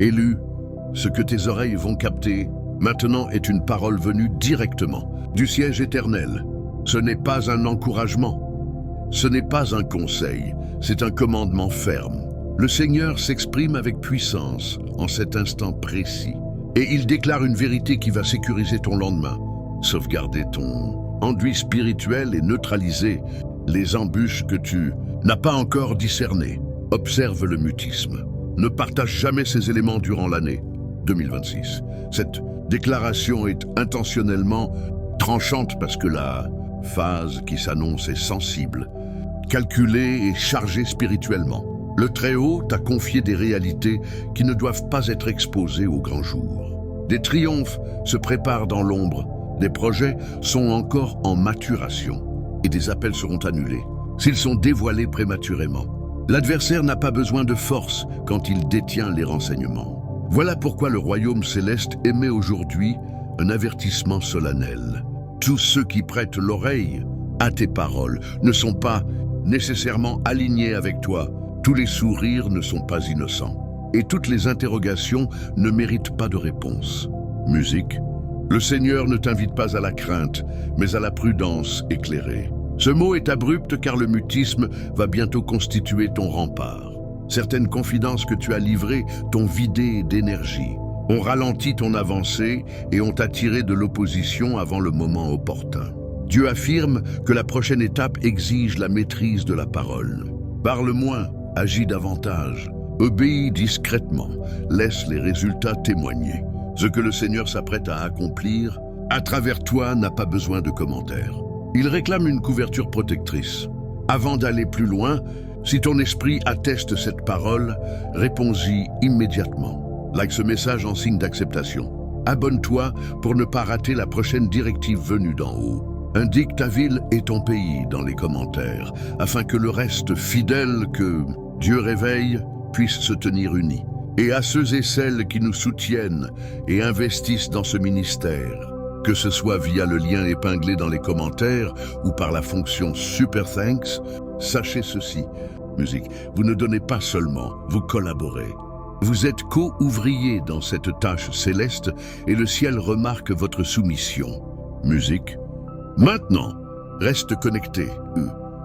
Élu, ce que tes oreilles vont capter, maintenant est une parole venue directement du siège éternel. Ce n'est pas un encouragement, ce n'est pas un conseil, c'est un commandement ferme. Le Seigneur s'exprime avec puissance en cet instant précis. Et il déclare une vérité qui va sécuriser ton lendemain, sauvegarder ton enduit spirituel et neutraliser les embûches que tu n'as pas encore discernées. Observe le mutisme. Ne partage jamais ces éléments durant l'année 2026. Cette déclaration est intentionnellement tranchante parce que la phase qui s'annonce est sensible, calculée et chargée spirituellement. Le Très-Haut t'a confié des réalités qui ne doivent pas être exposées au grand jour. Des triomphes se préparent dans l'ombre, des projets sont encore en maturation et des appels seront annulés s'ils sont dévoilés prématurément. L'adversaire n'a pas besoin de force quand il détient les renseignements. Voilà pourquoi le royaume céleste émet aujourd'hui un avertissement solennel. Tous ceux qui prêtent l'oreille à tes paroles ne sont pas nécessairement alignés avec toi. Tous les sourires ne sont pas innocents. Et toutes les interrogations ne méritent pas de réponse. Musique. Le Seigneur ne t'invite pas à la crainte, mais à la prudence éclairée. Ce mot est abrupt car le mutisme va bientôt constituer ton rempart. Certaines confidences que tu as livrées t'ont vidé d'énergie, ont ralenti ton avancée et ont attiré de l'opposition avant le moment opportun. Dieu affirme que la prochaine étape exige la maîtrise de la parole. Parle moins, agis davantage, obéis discrètement, laisse les résultats témoigner. Ce que le Seigneur s'apprête à accomplir, à travers toi, n'a pas besoin de commentaires. Il réclame une couverture protectrice. Avant d'aller plus loin, si ton esprit atteste cette parole, réponds-y immédiatement. Like ce message en signe d'acceptation. Abonne-toi pour ne pas rater la prochaine directive venue d'en haut. Indique ta ville et ton pays dans les commentaires, afin que le reste fidèle que Dieu réveille puisse se tenir uni. Et à ceux et celles qui nous soutiennent et investissent dans ce ministère, que ce soit via le lien épinglé dans les commentaires ou par la fonction Super Thanks, sachez ceci. Musique, vous ne donnez pas seulement, vous collaborez. Vous êtes co-ouvriers dans cette tâche céleste et le ciel remarque votre soumission. Musique. Maintenant, reste connecté.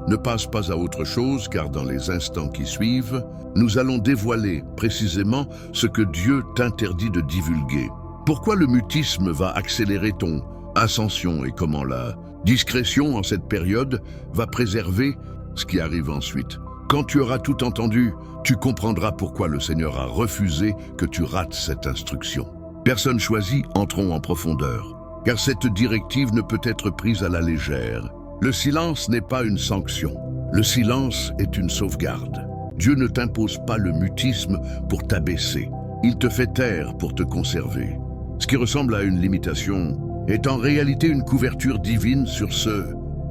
Ne passe pas à autre chose car dans les instants qui suivent, nous allons dévoiler précisément ce que Dieu t'interdit de divulguer. Pourquoi le mutisme va accélérer ton ascension et comment la discrétion en cette période va préserver ce qui arrive ensuite. Quand tu auras tout entendu, tu comprendras pourquoi le Seigneur a refusé que tu rates cette instruction. Personne choisie, entrons en profondeur, car cette directive ne peut être prise à la légère. Le silence n'est pas une sanction, le silence est une sauvegarde. Dieu ne t'impose pas le mutisme pour t'abaisser, il te fait taire pour te conserver. Ce qui ressemble à une limitation est en réalité une couverture divine sur ce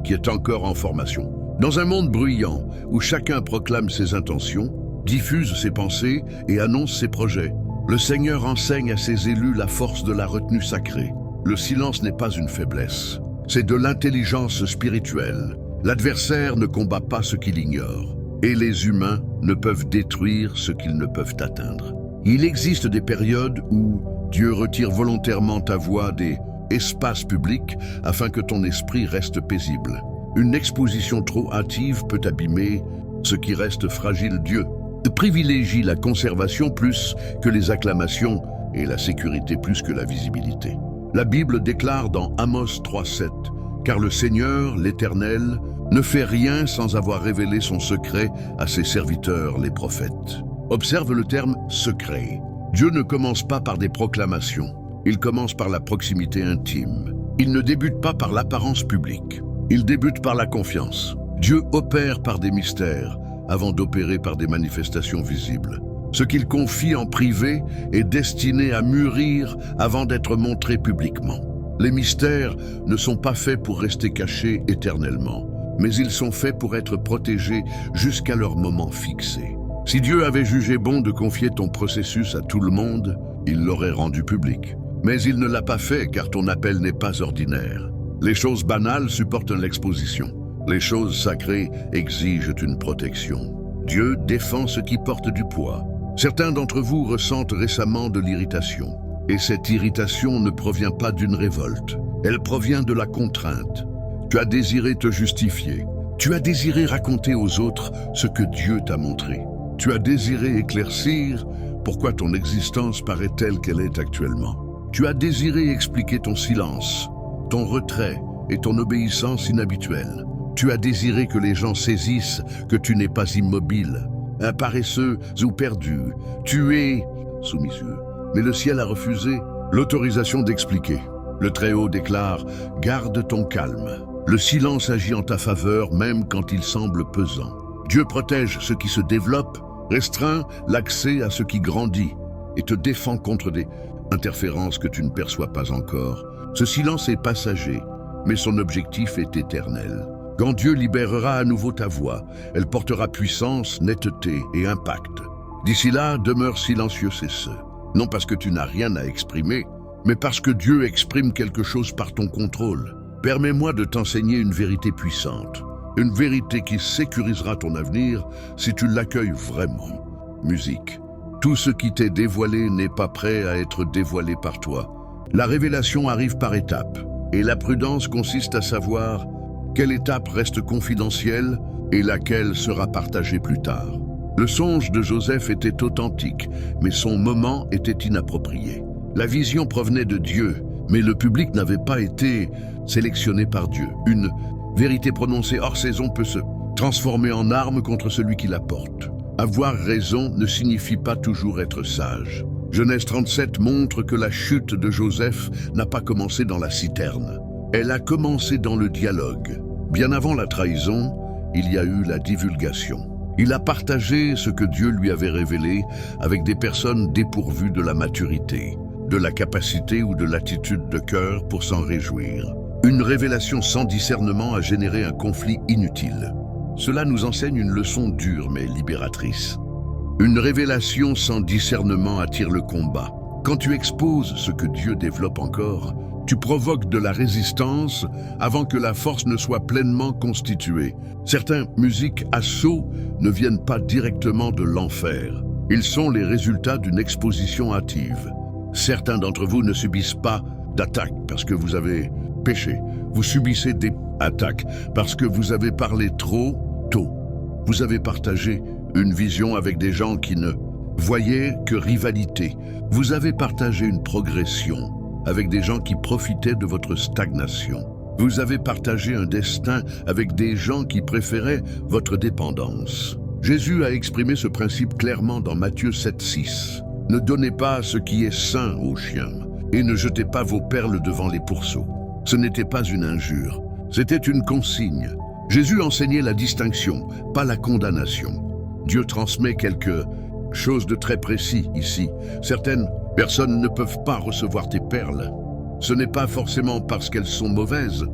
qui est encore en formation. Dans un monde bruyant, où chacun proclame ses intentions, diffuse ses pensées et annonce ses projets, le Seigneur enseigne à ses élus la force de la retenue sacrée. Le silence n'est pas une faiblesse, c'est de l'intelligence spirituelle. L'adversaire ne combat pas ce qu'il ignore, et les humains ne peuvent détruire ce qu'ils ne peuvent atteindre. Il existe des périodes où Dieu retire volontairement ta voix des espaces publics afin que ton esprit reste paisible. Une exposition trop hâtive peut abîmer ce qui reste fragile. Dieu privilégie la conservation plus que les acclamations et la sécurité plus que la visibilité. La Bible déclare dans Amos 3:7 « Car le Seigneur, l'Éternel, ne fait rien sans avoir révélé son secret à ses serviteurs, les prophètes. » Observe le terme « secret ». Dieu ne commence pas par des proclamations, il commence par la proximité intime. Il ne débute pas par l'apparence publique, il débute par la confiance. Dieu opère par des mystères avant d'opérer par des manifestations visibles. Ce qu'il confie en privé est destiné à mûrir avant d'être montré publiquement. Les mystères ne sont pas faits pour rester cachés éternellement, mais ils sont faits pour être protégés jusqu'à leur moment fixé. Si Dieu avait jugé bon de confier ton processus à tout le monde, il l'aurait rendu public. Mais il ne l'a pas fait car ton appel n'est pas ordinaire. Les choses banales supportent l'exposition. Les choses sacrées exigent une protection. Dieu défend ce qui porte du poids. Certains d'entre vous ressentent récemment de l'irritation. Et cette irritation ne provient pas d'une révolte. Elle provient de la contrainte. Tu as désiré te justifier. Tu as désiré raconter aux autres ce que Dieu t'a montré. Tu as désiré éclaircir pourquoi ton existence paraît telle qu'elle est actuellement. Tu as désiré expliquer ton silence, ton retrait et ton obéissance inhabituelle. Tu as désiré que les gens saisissent que tu n'es pas immobile, un paresseux ou perdu. Tu es soumiseux. Mais le ciel a refusé l'autorisation d'expliquer. Le Très-Haut déclare « Garde ton calme ». Le silence agit en ta faveur même quand il semble pesant. Dieu protège ce qui se développe, restreint l'accès à ce qui grandit et te défend contre des interférences que tu ne perçois pas encore. Ce silence est passager, mais son objectif est éternel. Quand Dieu libérera à nouveau ta voix, elle portera puissance, netteté et impact. D'ici là, demeure silencieux et ce. Non parce que tu n'as rien à exprimer, mais parce que Dieu exprime quelque chose par ton contrôle. Permets-moi de t'enseigner une vérité puissante, une vérité qui sécurisera ton avenir si tu l'accueilles vraiment. Musique. Tout ce qui t'est dévoilé n'est pas prêt à être dévoilé par toi. La révélation arrive par étapes, et la prudence consiste à savoir quelle étape reste confidentielle et laquelle sera partagée plus tard. Le songe de Joseph était authentique, mais son moment était inapproprié. La vision provenait de Dieu, mais le public n'avait pas été sélectionné par Dieu. Une vérité prononcée hors saison peut se transformer en arme contre celui qui la porte. Avoir raison ne signifie pas toujours être sage. Genèse 37 montre que la chute de Joseph n'a pas commencé dans la citerne. Elle a commencé dans le dialogue. Bien avant la trahison, il y a eu la divulgation. Il a partagé ce que Dieu lui avait révélé avec des personnes dépourvues de la maturité, de la capacité ou de l'attitude de cœur pour s'en réjouir. Une révélation sans discernement a généré un conflit inutile. Cela nous enseigne une leçon dure mais libératrice. Une révélation sans discernement attire le combat. Quand tu exposes ce que Dieu développe encore, tu provoques de la résistance avant que la force ne soit pleinement constituée. Certaines musiques assauts ne viennent pas directement de l'enfer. Ils sont les résultats d'une exposition hâtive. Certains d'entre vous ne subissent pas d'attaques parce que vous avez péché. Vous subissez des attaques parce que vous avez parlé trop tôt. Vous avez partagé une vision avec des gens qui ne voyaient que rivalité. Vous avez partagé une progression avec des gens qui profitaient de votre stagnation. Vous avez partagé un destin avec des gens qui préféraient votre dépendance. Jésus a exprimé ce principe clairement dans Matthieu 7,6. Ne donnez pas ce qui est sain aux chiens et ne jetez pas vos perles devant les pourceaux. Ce n'était pas une injure, c'était une consigne. Jésus enseignait la distinction, pas la condamnation. Dieu transmet quelque chose de très précis ici. Certaines personnes ne peuvent pas recevoir tes perles. Ce n'est pas forcément parce qu'elles sont mauvaises,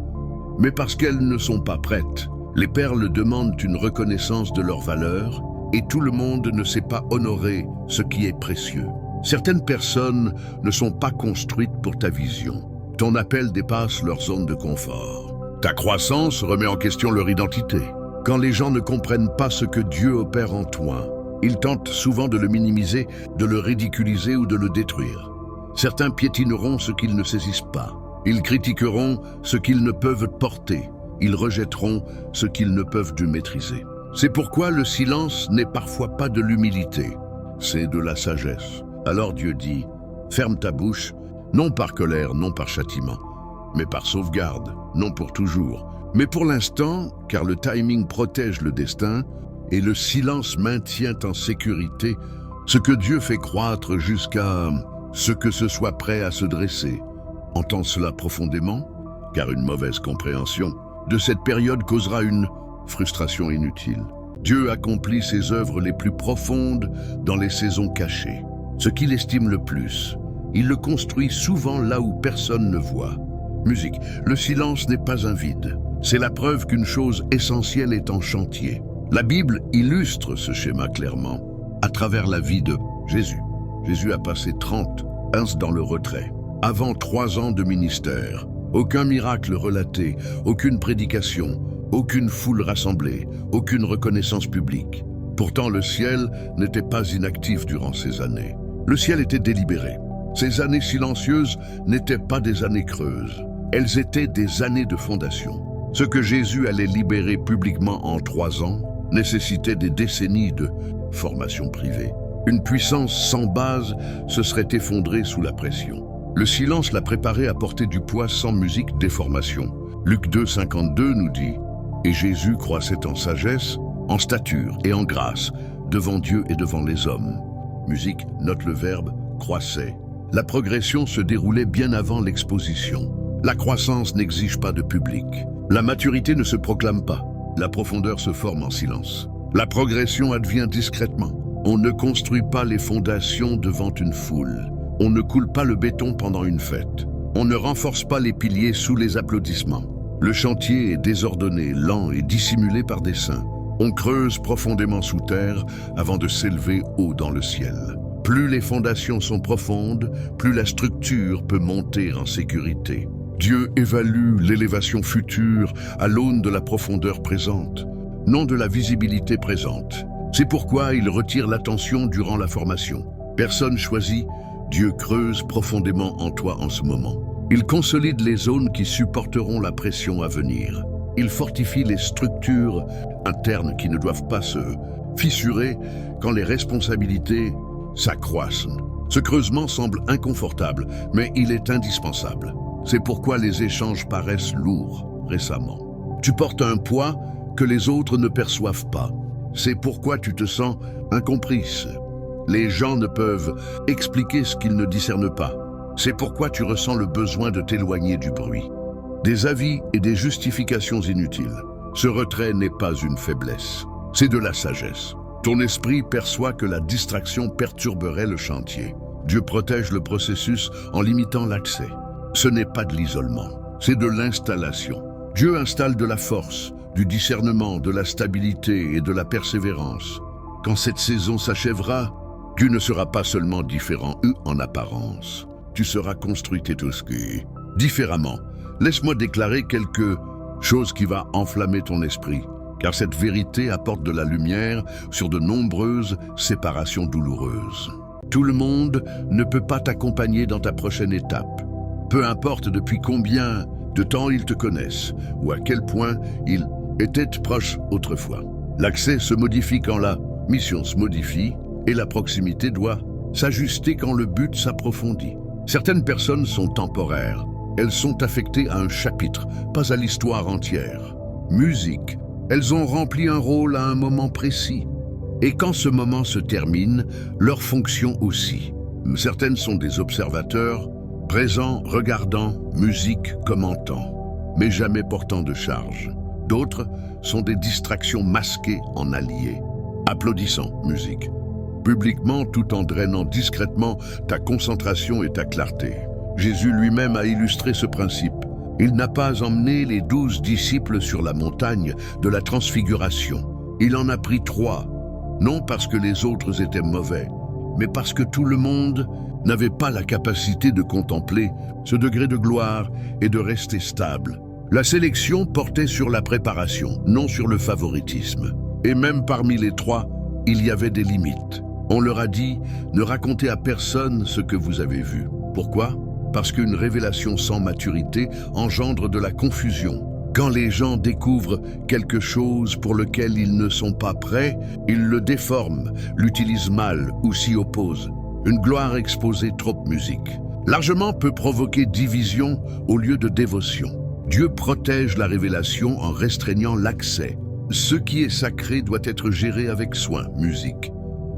mais parce qu'elles ne sont pas prêtes. Les perles demandent une reconnaissance de leur valeur et tout le monde ne sait pas honorer ce qui est précieux. Certaines personnes ne sont pas construites pour ta vision. Ton appel dépasse leur zone de confort. Ta croissance remet en question leur identité. Quand les gens ne comprennent pas ce que Dieu opère en toi, ils tentent souvent de le minimiser, de le ridiculiser ou de le détruire. Certains piétineront ce qu'ils ne saisissent pas. Ils critiqueront ce qu'ils ne peuvent porter. Ils rejetteront ce qu'ils ne peuvent du maîtriser. C'est pourquoi le silence n'est parfois pas de l'humilité, c'est de la sagesse. Alors Dieu dit, ferme ta bouche, non par colère, non par châtiment, mais par sauvegarde, non pour toujours, mais pour l'instant, car le timing protège le destin et le silence maintient en sécurité ce que Dieu fait croître jusqu'à ce que ce soit prêt à se dresser. Entends cela profondément, car une mauvaise compréhension de cette période causera une frustration inutile. Dieu accomplit ses œuvres les plus profondes dans les saisons cachées. Ce qu'il estime le plus, il le construit souvent là où personne ne voit. Musique, le silence n'est pas un vide. C'est la preuve qu'une chose essentielle est en chantier. La Bible illustre ce schéma clairement à travers la vie de Jésus. Jésus a passé 30 ans dans le retrait. Avant 3 ans de ministère, aucun miracle relaté, aucune prédication, aucune foule rassemblée, aucune reconnaissance publique. Pourtant, le ciel n'était pas inactif durant ces années. Le ciel était délibéré. Ces années silencieuses n'étaient pas des années creuses. Elles étaient des années de fondation. Ce que Jésus allait libérer publiquement en 3 ans nécessitait des décennies de formation privée. Une puissance sans base se serait effondrée sous la pression. Le silence l'a préparé à porter du poids sans musique déformation. Luc 2, 52 nous dit « Et Jésus croissait en sagesse, en stature et en grâce, devant Dieu et devant les hommes. » Musique, note le verbe « croissait ». La progression se déroulait bien avant l'exposition. La croissance n'exige pas de public. La maturité ne se proclame pas. La profondeur se forme en silence. La progression advient discrètement. On ne construit pas les fondations devant une foule. On ne coule pas le béton pendant une fête. On ne renforce pas les piliers sous les applaudissements. Le chantier est désordonné, lent et dissimulé par des saints. On creuse profondément sous terre avant de s'élever haut dans le ciel. Plus les fondations sont profondes, plus la structure peut monter en sécurité. Dieu évalue l'élévation future à l'aune de la profondeur présente, non de la visibilité présente. C'est pourquoi il retire l'attention durant la formation. Personne choisit, Dieu creuse profondément en toi en ce moment. Il consolide les zones qui supporteront la pression à venir. Il fortifie les structures internes qui ne doivent pas se fissurer quand les responsabilités s'accroissent. Ce creusement semble inconfortable, mais il est indispensable. C'est pourquoi les échanges paraissent lourds récemment. Tu portes un poids que les autres ne perçoivent pas. C'est pourquoi tu te sens incomprise. Les gens ne peuvent expliquer ce qu'ils ne discernent pas. C'est pourquoi tu ressens le besoin de t'éloigner du bruit. Des avis et des justifications inutiles. Ce retrait n'est pas une faiblesse, c'est de la sagesse. Ton esprit perçoit que la distraction perturberait le chantier. Dieu protège le processus en limitant l'accès. Ce n'est pas de l'isolement, c'est de l'installation. Dieu installe de la force, du discernement, de la stabilité et de la persévérance. Quand cette saison s'achèvera, tu ne seras pas seulement différent en apparence. Tu seras construit et tosqué. Différemment, laisse-moi déclarer quelque chose qui va enflammer ton esprit, car cette vérité apporte de la lumière sur de nombreuses séparations douloureuses. Tout le monde ne peut pas t'accompagner dans ta prochaine étape. Peu importe depuis combien de temps ils te connaissent ou à quel point ils étaient proches autrefois. L'accès se modifie quand la mission se modifie et la proximité doit s'ajuster quand le but s'approfondit. Certaines personnes sont temporaires. Elles sont affectées à un chapitre, pas à l'histoire entière. Musique, elles ont rempli un rôle à un moment précis. Et quand ce moment se termine, leur fonction aussi. Certaines sont des observateurs, présents, regardant, musique, commentant, mais jamais portant de charge. D'autres sont des distractions masquées en alliés, applaudissant, musique, publiquement tout en drainant discrètement ta concentration et ta clarté. Jésus lui-même a illustré ce principe. Il n'a pas emmené les 12 disciples sur la montagne de la transfiguration. Il en a pris 3, non parce que les autres étaient mauvais, mais parce que tout le monde n'avait pas la capacité de contempler ce degré de gloire et de rester stable. La sélection portait sur la préparation, non sur le favoritisme. Et même parmi les 3, il y avait des limites. On leur a dit « Ne racontez à personne ce que vous avez vu ». Pourquoi ? Parce qu'une révélation sans maturité engendre de la confusion. Quand les gens découvrent quelque chose pour lequel ils ne sont pas prêts, ils le déforment, l'utilisent mal ou s'y opposent. Une gloire exposée trop musique. Largement peut provoquer division au lieu de dévotion. Dieu protège la révélation en restreignant l'accès. Ce qui est sacré doit être géré avec soin, musique.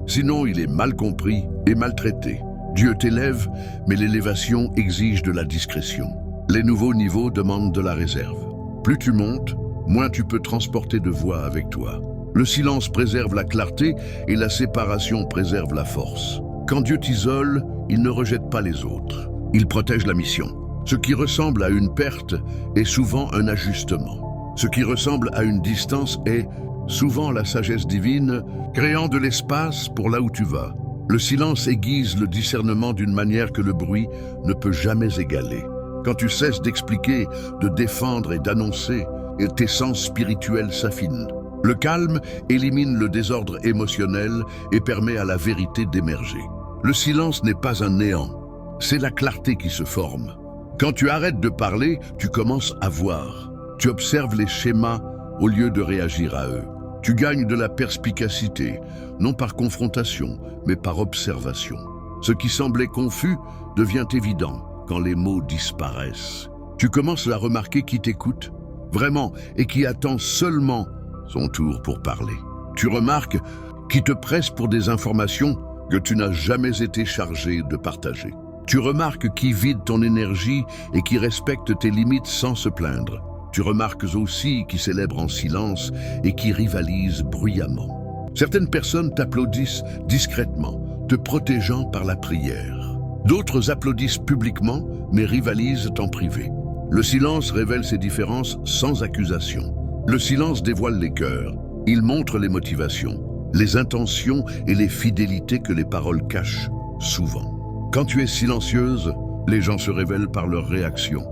Sinon, il est mal compris et maltraité. Dieu t'élève, mais l'élévation exige de la discrétion. Les nouveaux niveaux demandent de la réserve. Plus tu montes, moins tu peux transporter de voix avec toi. Le silence préserve la clarté et la séparation préserve la force. Quand Dieu t'isole, il ne rejette pas les autres. Il protège la mission. Ce qui ressemble à une perte est souvent un ajustement. Ce qui ressemble à une distance est souvent la sagesse divine, créant de l'espace pour là où tu vas. Le silence aiguise le discernement d'une manière que le bruit ne peut jamais égaler. Quand tu cesses d'expliquer, de défendre et d'annoncer, tes sens spirituels s'affinent. Le calme élimine le désordre émotionnel et permet à la vérité d'émerger. Le silence n'est pas un néant, c'est la clarté qui se forme. Quand tu arrêtes de parler, tu commences à voir. Tu observes les schémas au lieu de réagir à eux. Tu gagnes de la perspicacité, non par confrontation, mais par observation. Ce qui semblait confus devient évident quand les mots disparaissent. Tu commences à remarquer qui t'écoute, vraiment, et qui attend seulement son tour pour parler. Tu remarques qui te presse pour des informations que tu n'as jamais été chargé de partager. Tu remarques qui vide ton énergie et qui respecte tes limites sans se plaindre. Tu remarques aussi qui célèbre en silence et qui rivalise bruyamment. Certaines personnes t'applaudissent discrètement, te protégeant par la prière. D'autres applaudissent publiquement, mais rivalisent en privé. Le silence révèle ces différences sans accusation. Le silence dévoile les cœurs. Il montre les motivations, les intentions et les fidélités que les paroles cachent souvent. Quand tu es silencieuse, les gens se révèlent par leurs réactions.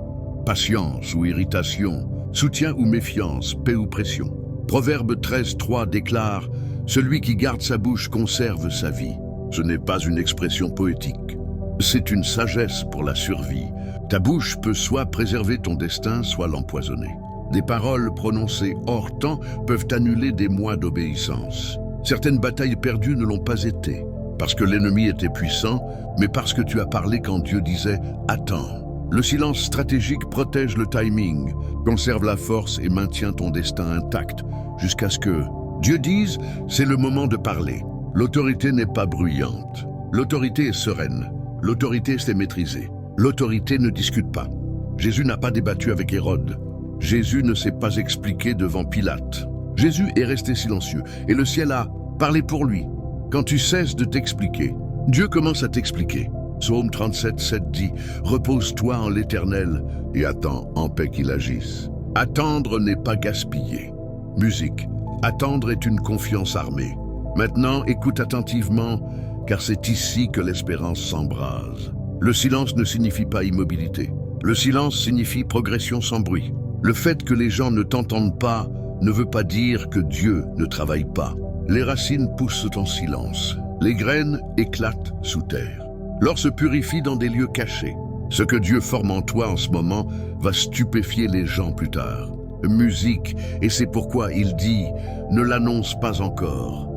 Patience ou irritation, soutien ou méfiance, paix ou pression. Proverbe 13:3 déclare « Celui qui garde sa bouche conserve sa vie ». Ce n'est pas une expression poétique. C'est une sagesse pour la survie. Ta bouche peut soit préserver ton destin, soit l'empoisonner. Des paroles prononcées hors temps peuvent annuler des mois d'obéissance. Certaines batailles perdues ne l'ont pas été, parce que l'ennemi était puissant, mais parce que tu as parlé quand Dieu disait « Attends ». Le silence stratégique protège le timing, conserve la force et maintient ton destin intact, jusqu'à ce que Dieu dise « C'est le moment de parler ». L'autorité n'est pas bruyante. L'autorité est sereine. L'autorité sait maîtriser. L'autorité ne discute pas. Jésus n'a pas débattu avec Hérode. Jésus ne s'est pas expliqué devant Pilate. Jésus est resté silencieux et le ciel a parlé pour lui. Quand tu cesses de t'expliquer, Dieu commence à t'expliquer. Psaume 37:7 dit « Repose-toi en l'Éternel et attends en paix qu'il agisse ». Attendre n'est pas gaspiller. Musique. Attendre est une confiance armée. Maintenant, écoute attentivement, car c'est ici que l'espérance s'embrase. Le silence ne signifie pas immobilité. Le silence signifie progression sans bruit. Le fait que les gens ne t'entendent pas ne veut pas dire que Dieu ne travaille pas. Les racines poussent en silence. Les graines éclatent sous terre. L'or se purifie dans des lieux cachés. Ce que Dieu forme en toi en ce moment va stupéfier les gens plus tard. Musique, et c'est pourquoi il dit « Ne l'annonce pas encore ».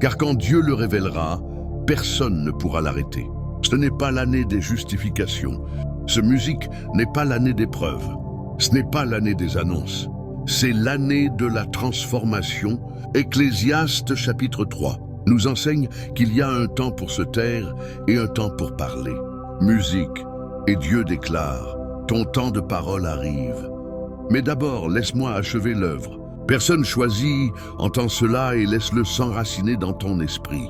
Car quand Dieu le révélera, personne ne pourra l'arrêter. Ce n'est pas l'année des justifications. Ce musique n'est pas l'année des preuves. Ce n'est pas l'année des annonces. C'est l'année de la transformation. Ecclésiaste chapitre 3 nous enseigne qu'il y a un temps pour se taire et un temps pour parler. Musique, et Dieu déclare, ton temps de parole arrive. Mais d'abord, laisse-moi achever l'œuvre. Personne choisi entend cela et laisse-le s'enraciner dans ton esprit.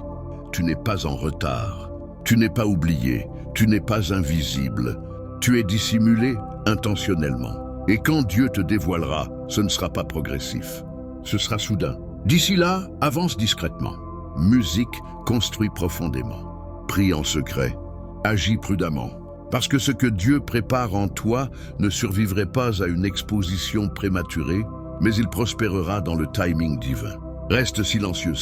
Tu n'es pas en retard, tu n'es pas oublié, tu n'es pas invisible. Tu es dissimulé intentionnellement. Et quand Dieu te dévoilera, ce ne sera pas progressif. Ce sera soudain. D'ici là, avance discrètement. Musique construit profondément. Prie en secret. Agis prudemment. Parce que ce que Dieu prépare en toi ne survivrait pas à une exposition prématurée, mais il prospérera dans le timing divin. Reste silencieux,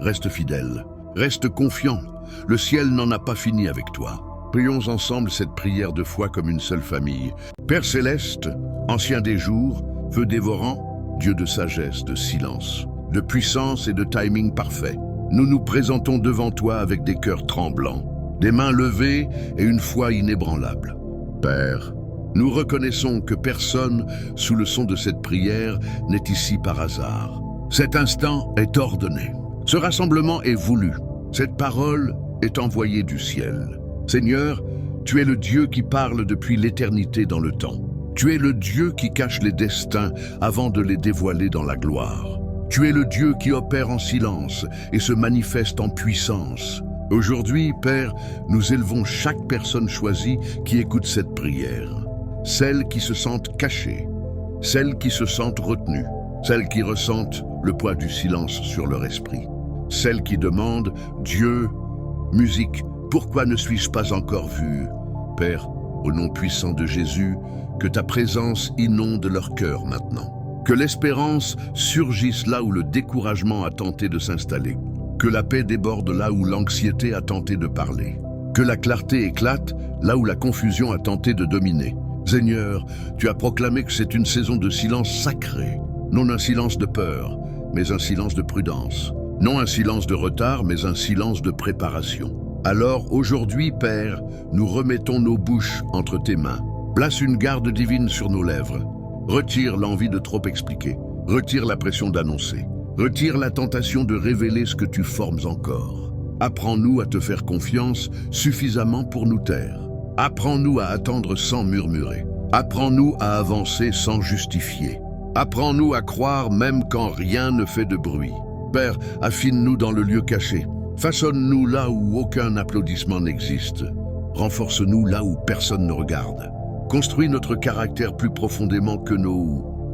reste fidèle, reste confiant. Le ciel n'en a pas fini avec toi. Prions ensemble cette prière de foi comme une seule famille. Père céleste, ancien des jours, feu dévorant, Dieu de sagesse, de silence, de puissance et de timing parfait, nous nous présentons devant toi avec des cœurs tremblants, des mains levées et une foi inébranlable. Père, nous reconnaissons que personne, sous le son de cette prière, n'est ici par hasard. Cet instant est ordonné. Ce rassemblement est voulu. Cette parole est envoyée du ciel. Seigneur, tu es le Dieu qui parle depuis l'éternité dans le temps. Tu es le Dieu qui cache les destins avant de les dévoiler dans la gloire. Tu es le Dieu qui opère en silence et se manifeste en puissance. Aujourd'hui, Père, nous élevons chaque personne choisie qui écoute cette prière. Celles qui se sentent cachées, celles qui se sentent retenues, celles qui ressentent le poids du silence sur leur esprit, celles qui demandent « Dieu, musique, pourquoi ne suis-je pas encore vu ?» Père, au nom puissant de Jésus, que ta présence inonde leur cœur maintenant. Que l'espérance surgisse là où le découragement a tenté de s'installer. Que la paix déborde là où l'anxiété a tenté de parler. Que la clarté éclate là où la confusion a tenté de dominer. Seigneur, tu as proclamé que c'est une saison de silence sacré. Non un silence de peur, mais un silence de prudence. Non un silence de retard, mais un silence de préparation. Alors, aujourd'hui, Père, nous remettons nos bouches entre tes mains. Place une garde divine sur nos lèvres. Retire l'envie de trop expliquer. Retire la pression d'annoncer. Retire la tentation de révéler ce que tu formes encore. Apprends-nous à te faire confiance suffisamment pour nous taire. Apprends-nous à attendre sans murmurer. Apprends-nous à avancer sans justifier. Apprends-nous à croire même quand rien ne fait de bruit. Père, affine-nous dans le lieu caché. Façonne-nous là où aucun applaudissement n'existe. Renforce-nous là où personne ne regarde. Construis notre caractère plus profondément que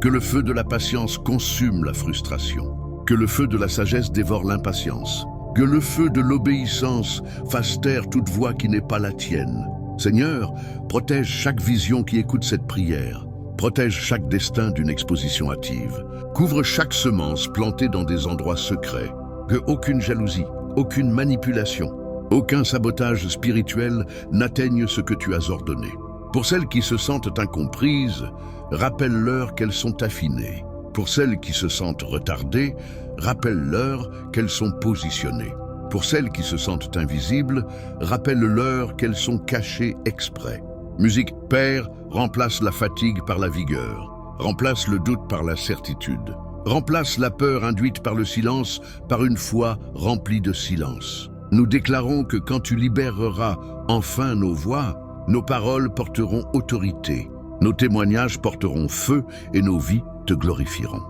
que le feu de la patience consume la frustration. Que le feu de la sagesse dévore l'impatience. Que le feu de l'obéissance fasse taire toute voix qui n'est pas la tienne. Seigneur, protège chaque vision qui écoute cette prière. Protège chaque destin d'une exposition hâtive. Couvre chaque semence plantée dans des endroits secrets. Que aucune jalousie, aucune manipulation, aucun sabotage spirituel n'atteigne ce que tu as ordonné. Pour celles qui se sentent incomprises, rappelle-leur qu'elles sont affinées. Pour celles qui se sentent retardées, rappelle-leur qu'elles sont positionnées. Pour celles qui se sentent invisibles, rappelle-leur qu'elles sont cachées exprès. Musique, Père, remplace la fatigue par la vigueur. Remplace le doute par la certitude. Remplace la peur induite par le silence par une foi remplie de silence. Nous déclarons que quand tu libéreras enfin nos voix, nos paroles porteront autorité, nos témoignages porteront feu et nos vies te glorifieront.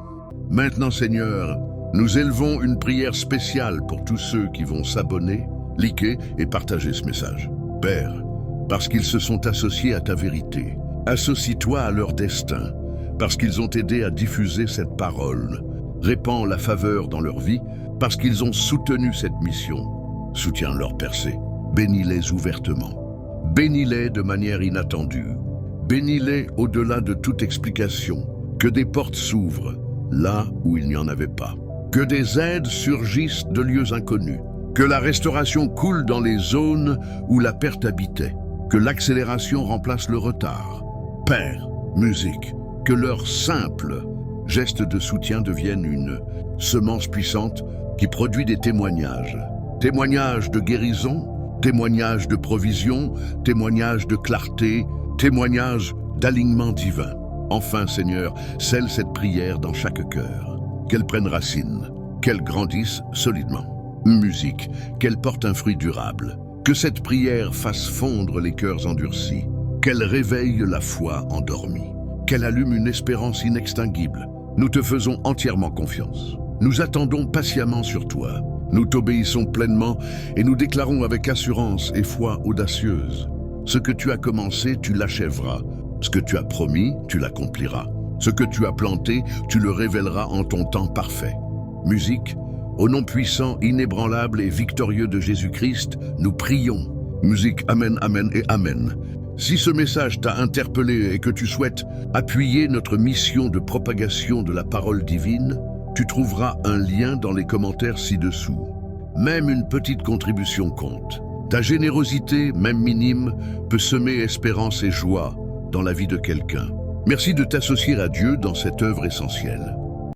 Maintenant, Seigneur, nous élevons une prière spéciale pour tous ceux qui vont s'abonner, liker et partager ce message. Père, parce qu'ils se sont associés à ta vérité, associe-toi à leur destin, parce qu'ils ont aidé à diffuser cette parole. Répands la faveur dans leur vie, parce qu'ils ont soutenu cette mission. Soutiens leur percée. Bénis-les ouvertement. Bénis-les de manière inattendue. Bénis-les au-delà de toute explication. Que des portes s'ouvrent là où il n'y en avait pas. Que des aides surgissent de lieux inconnus. Que la restauration coule dans les zones où la perte habitait. Que l'accélération remplace le retard. Père, musique, que leur simple geste de soutien devienne une semence puissante qui produit des témoignages. Témoignages de guérison, témoignages de provision, témoignages de clarté, témoignages d'alignement divin. Enfin, Seigneur, scelle cette prière dans chaque cœur. Qu'elle prenne racine, qu'elle grandisse solidement. Musique, qu'elle porte un fruit durable. Que cette prière fasse fondre les cœurs endurcis. Qu'elle réveille la foi endormie. Qu'elle allume une espérance inextinguible. Nous te faisons entièrement confiance. Nous attendons patiemment sur toi. Nous t'obéissons pleinement et nous déclarons avec assurance et foi audacieuse. Ce que tu as commencé, tu l'achèveras. Ce que tu as promis, tu l'accompliras. Ce que tu as planté, tu le révéleras en ton temps parfait. Musique, au nom puissant, inébranlable et victorieux de Jésus-Christ, nous prions. Musique, Amen, Amen et Amen. Si ce message t'a interpellé et que tu souhaites appuyer notre mission de propagation de la parole divine, tu trouveras un lien dans les commentaires ci-dessous. Même une petite contribution compte. Ta générosité, même minime, peut semer espérance et joie dans la vie de quelqu'un. Merci de t'associer à Dieu dans cette œuvre essentielle.